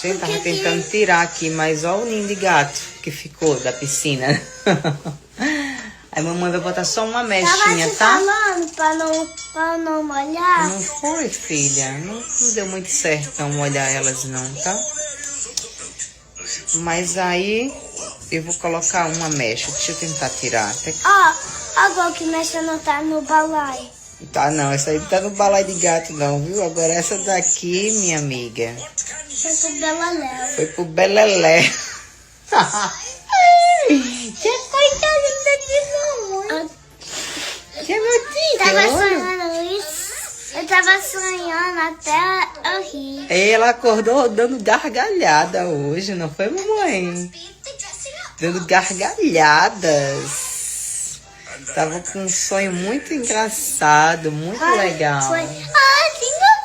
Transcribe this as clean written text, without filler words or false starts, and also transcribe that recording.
Você tava tentando tirar aqui, mas olha o ninho de gato que ficou da piscina. Aí mamãe vai botar só uma mechinha, tá? Falando pra não molhar. Não foi, filha. Não deu muito certo não molhar elas não, tá? Mas aí eu vou colocar uma mecha. Deixa eu tentar tirar. Até... Ó, agora que mecha não tá no balai. Tá, não. Essa aí não tá no balai de gato não, viu? Agora essa daqui, minha amiga. Foi pro Beleléu. Foi pro Belelé. Que coitadinha de mamãe. Que meu Tava Deus. sonhando isso. Eu tava sonhando até eu rir. Ela acordou dando gargalhada hoje, não foi, mamãe? Dando gargalhadas. Tava com um sonho muito engraçado, muito legal. Foi. Ah, de novo.